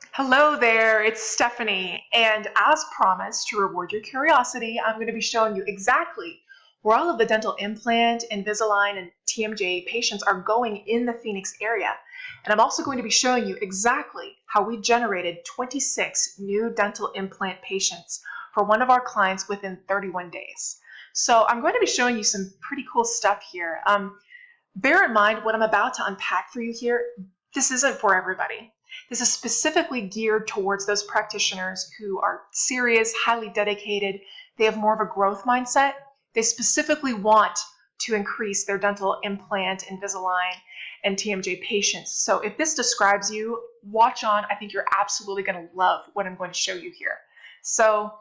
Hello there, it's Stephanie, and as promised, to reward your curiosity, I'm going to be showing you exactly where all of the dental implant, Invisalign, and TMJ patients are going in the Phoenix area. And I'm also going to be showing you exactly how we generated 26 new dental implant patients for one of our clients within 31 days. So I'm going to be showing you some pretty cool stuff here. Bear in mind what I'm about to unpack for you here, this isn't for everybody. This is specifically geared towards those practitioners who are serious, highly dedicated. They have more of a growth mindset. They specifically want to increase their dental implant, Invisalign, and TMJ patients. So if this describes you, watch on. I think you're absolutely going to love what I'm going to show you here. So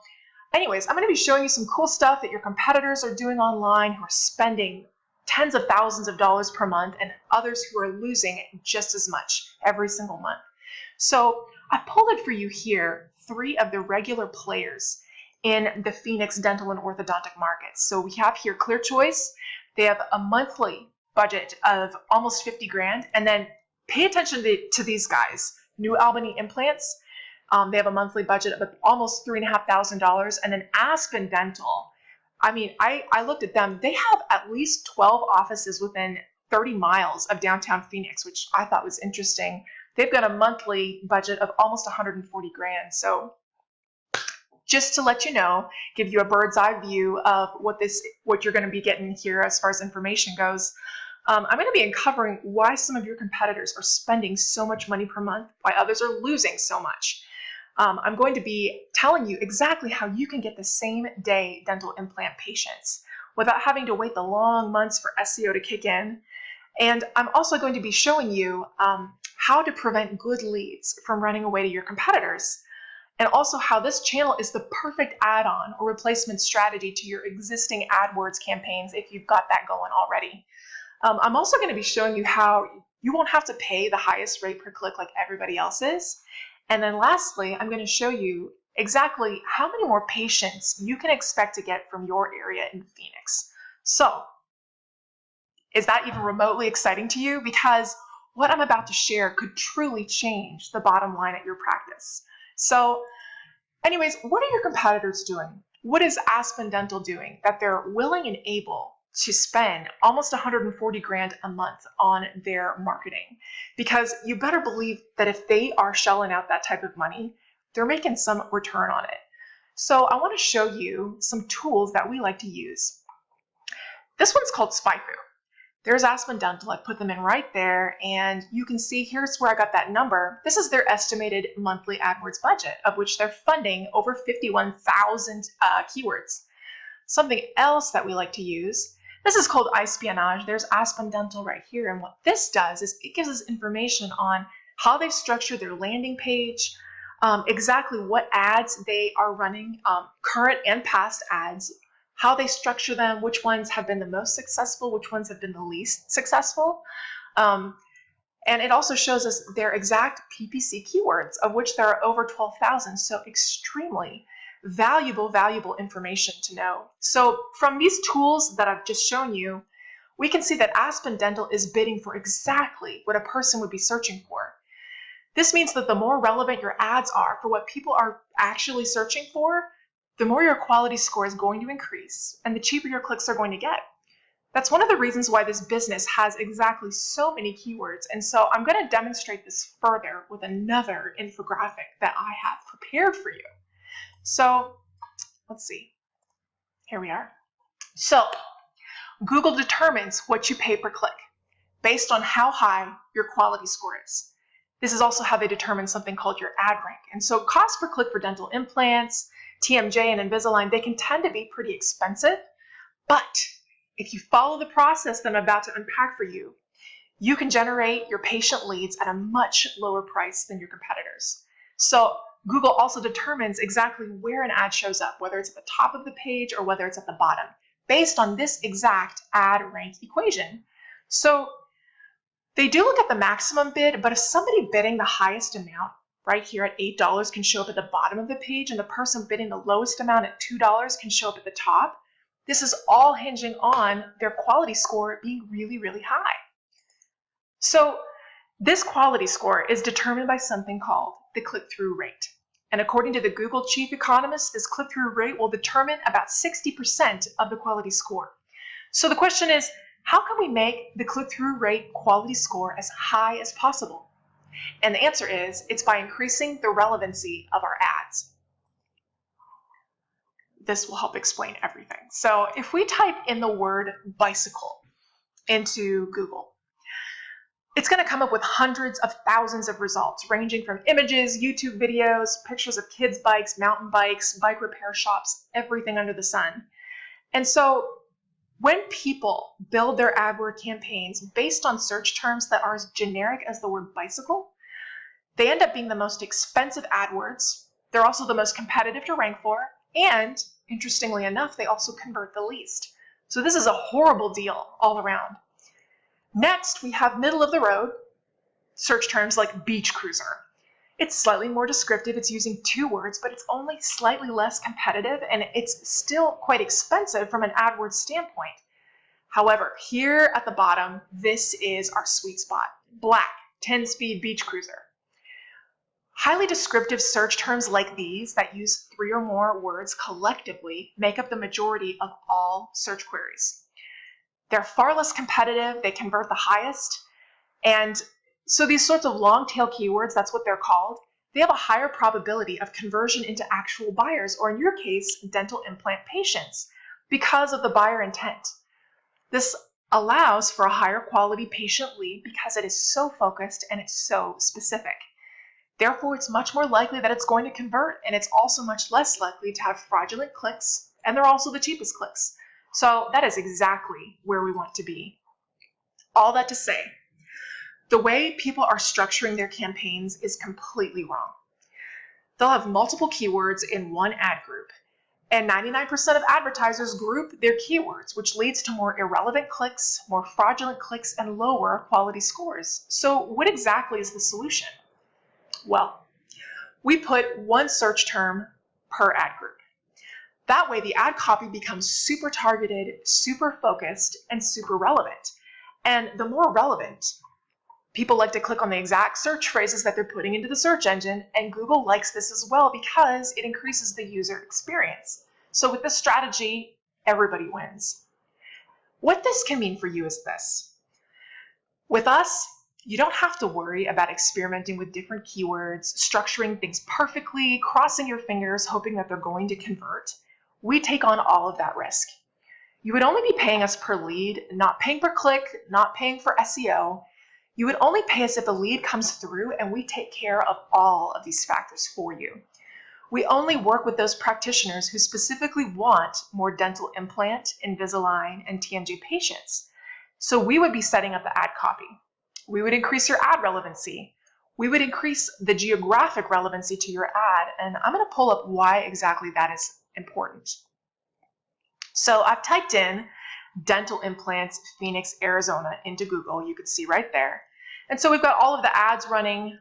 anyways, I'm going to be showing you some cool stuff that your competitors are doing online who are spending tens of thousands of dollars per month and others who are losing just as much every single month. So I pulled it for you here, 3 of the regular players in the Phoenix dental and orthodontic markets. So we have here Clear Choice. They have a monthly budget of almost 50 grand. And then pay attention to these guys. New Albany Implants. They have a monthly budget of almost $3,500. And then Aspen Dental. I mean, I looked at them. They have at least 12 offices within 30 miles of downtown Phoenix, which I thought was interesting. They've got a monthly budget of almost 140 grand. So just to let you know, give you a bird's eye view of what you're going to be getting here as far as information goes. I'm going to be uncovering why some of your competitors are spending so much money per month, why others are losing so much. I'm going to be telling you exactly how you can get the same day dental implant patients without having to wait the long months for SEO to kick in. And I'm also going to be showing you how to prevent good leads from running away to your competitors, and also how this channel is the perfect add-on or replacement strategy to your existing AdWords campaigns if you've got that going already. I'm also going to be showing you how you won't have to pay the highest rate per click like everybody else is. And then lastly, I'm going to show you exactly how many more patients you can expect to get from your area in Phoenix. So, is that even remotely exciting to you? Because what I'm about to share could truly change the bottom line at your practice. So anyways, what are your competitors doing? What is Aspen Dental doing that they're willing and able to spend almost 140 grand a month on their marketing? Because you better believe that if they are shelling out that type of money, they're making some return on it. So I want to show you some tools that we like to use. This one's called SpyFu. There's Aspen Dental. I put them in right there, and you can see here's where I got that number. This is their estimated monthly AdWords budget, of which they're funding over 51,000 keywords. Something else that we like to use, this is called iSpionage. There's Aspen Dental right here, and what this does is it gives us information on how they've structured their landing page, exactly what ads they are running, current and past ads, how they structure them, which ones have been the most successful, which ones have been the least successful. And it also shows us their exact PPC keywords, of which there are over 12,000. So extremely valuable information to know. So from these tools that I've just shown you, we can see that Aspen Dental is bidding for exactly what a person would be searching for. This means that the more relevant your ads are for what people are actually searching for, the more your quality score is going to increase and the cheaper your clicks are going to get. That's one of the reasons why this business has exactly so many keywords. And so I'm going to demonstrate this further with another infographic that I have prepared for you. So let's see. Here we are. So Google determines what you pay per click based on how high your quality score is. This is also how they determine something called your ad rank. And so cost per click for dental implants, TMJ and Invisalign, they can tend to be pretty expensive, but if you follow the process that I'm about to unpack for you, you can generate your patient leads at a much lower price than your competitors. So Google also determines exactly where an ad shows up, whether it's at the top of the page or whether it's at the bottom, based on this exact ad rank equation. So they do look at the maximum bid, but if somebody bidding the highest amount right here at $8 can show up at the bottom of the page, and the person bidding the lowest amount at $2 can show up at the top, this is all hinging on their quality score being really high. So this quality score is determined by something called the click-through rate. And according to the Google chief economist, this click-through rate will determine about 60% of the quality score. So the question is, how can we make the click-through rate quality score as high as possible? And the answer is, it's by increasing the relevancy of our ads. This will help explain everything. So if we type in the word bicycle into Google, it's going to come up with hundreds of thousands of results, ranging from images, YouTube videos, pictures of kids' bikes, mountain bikes, bike repair shops, everything under the sun. And so when people build their AdWord campaigns based on search terms that are as generic as the word bicycle, they end up being the most expensive AdWords. They're also the most competitive to rank for, and interestingly enough, they also convert the least. So this is a horrible deal all around. Next, we have middle of the road search terms like beach cruiser. It's slightly more descriptive. It's using 2 words, but it's only slightly less competitive, and it's still quite expensive from an AdWords standpoint. However, here at the bottom, this is our sweet spot. Black, 10-speed beach cruiser. Highly descriptive search terms like these that use 3 or more words collectively make up the majority of all search queries. They're far less competitive, they convert the highest, and so these sorts of long tail keywords, that's what they're called, they have a higher probability of conversion into actual buyers, or in your case, dental implant patients, because of the buyer intent. This allows for a higher quality patient lead because it is so focused and it's so specific. Therefore, it's much more likely that it's going to convert, and it's also much less likely to have fraudulent clicks, and they're also the cheapest clicks. So that is exactly where we want to be. All that to say, the way people are structuring their campaigns is completely wrong. They'll have multiple keywords in one ad group, and 99% of advertisers group their keywords, which leads to more irrelevant clicks, more fraudulent clicks, and lower quality scores. So what exactly is the solution? Well, we put one search term per ad group. That way, the ad copy becomes super targeted, super focused, and super relevant. And the more relevant, people like to click on the exact search phrases that they're putting into the search engine, and Google likes this as well because it increases the user experience. So with this strategy, everybody wins. What this can mean for you is this. With us, you don't have to worry about experimenting with different keywords, structuring things perfectly, crossing your fingers, hoping that they're going to convert. We take on all of that risk. You would only be paying us per lead, not paying per click, not paying for SEO. You would only pay us if a lead comes through, and we take care of all of these factors for you. We only work with those practitioners who specifically want more dental implant, Invisalign, and TMJ patients. So we would be setting up the ad copy. We would increase your ad relevancy. We would increase the geographic relevancy to your ad, and I'm going to pull up why exactly that is important. So I've typed in dental implants Phoenix, Arizona into Google. You can see right there. And so we've got all of the ads running.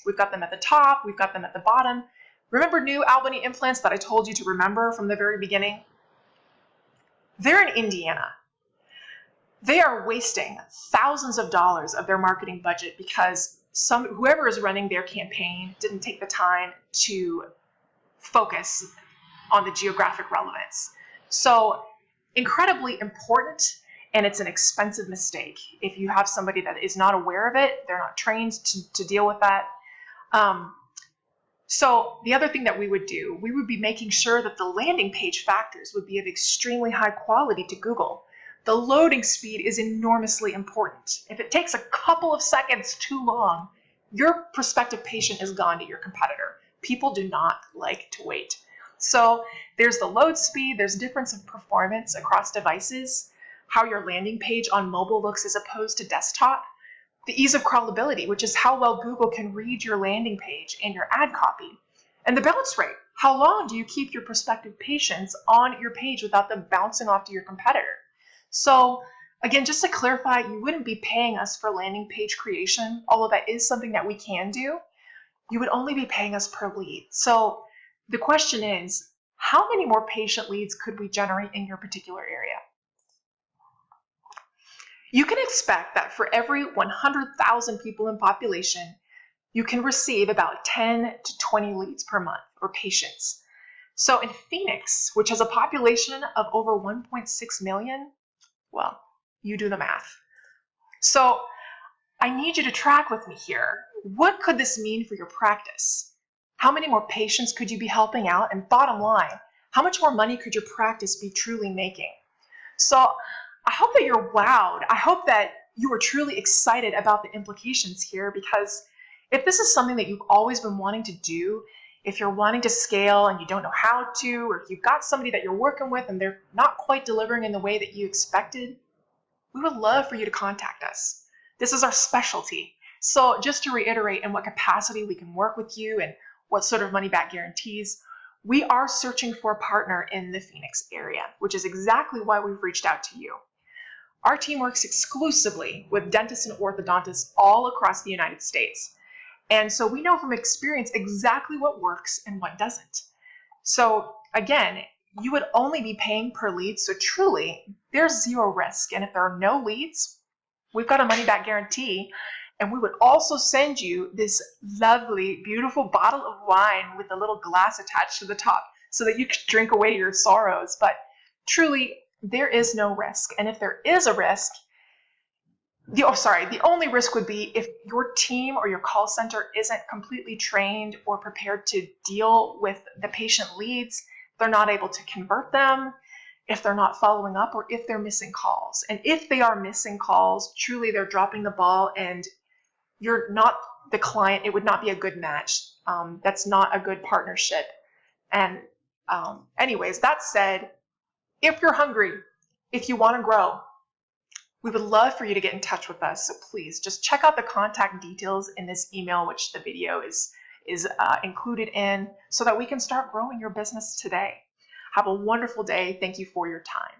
We've got them at the top. We've got them at the bottom. Remember New Albany Implants that I told you to remember from the very beginning? They're in Indiana. They are wasting thousands of dollars of their marketing budget because whoever is running their campaign didn't take the time to focus on the geographic relevance. So incredibly important, and it's an expensive mistake. If you have somebody that is not aware of it, they're not trained to deal with that. So the other thing that we would do, we would be making sure that the landing page factors would be of extremely high quality to Google. The loading speed is enormously important. If it takes a couple of seconds too long, your prospective patient is gone to your competitor. People do not like to wait. So there's the load speed, there's difference of performance across devices, how your landing page on mobile looks as opposed to desktop, the ease of crawlability, which is how well Google can read your landing page and your ad copy, and the bounce rate. How long do you keep your prospective patients on your page without them bouncing off to your competitor? So again, just to clarify, you wouldn't be paying us for landing page creation, although that is something that we can do. You would only be paying us per lead. So the question is, how many more patient leads could we generate in your particular area? You can expect that for every 100,000 people in population, you can receive about 10 to 20 leads per month or patients. So in Phoenix, which has a population of over 1.6 million, well, you do the math. So I need you to track with me here. What could this mean for your practice? How many more patients could you be helping out? And bottom line, how much more money could your practice be truly making? So I hope that you're wowed. I hope that you are truly excited about the implications here, because if this is something that you've always been wanting to do, if you're wanting to scale and you don't know how to, or if you've got somebody that you're working with and they're not quite delivering in the way that you expected, we would love for you to contact us. This is our specialty. So just to reiterate in what capacity we can work with you and what sort of money back guarantees, we are searching for a partner in the Phoenix area, which is exactly why we've reached out to you. Our team works exclusively with dentists and orthodontists all across the United States. And so we know from experience exactly what works and what doesn't. So again, you would only be paying per lead, so truly there's zero risk. And if there are no leads, we've got a money back guarantee, and we would also send you this lovely, beautiful bottle of wine with a little glass attached to the top so that you can drink away your sorrows. But truly, there is no risk. And if there is a risk, the only risk would be if your team or your call center isn't completely trained or prepared to deal with the patient leads. They're not able to convert them, if they're not following up, or if they're missing calls. And if they are missing calls, truly they're dropping the ball and you're not the client. It would not be a good match. That's not a good partnership. And anyways, that said, if you're hungry, if you want to grow, we would love for you to get in touch with us. So please just check out the contact details in this email, which the video is included in, so that we can start growing your business today. Have a wonderful day. Thank you for your time.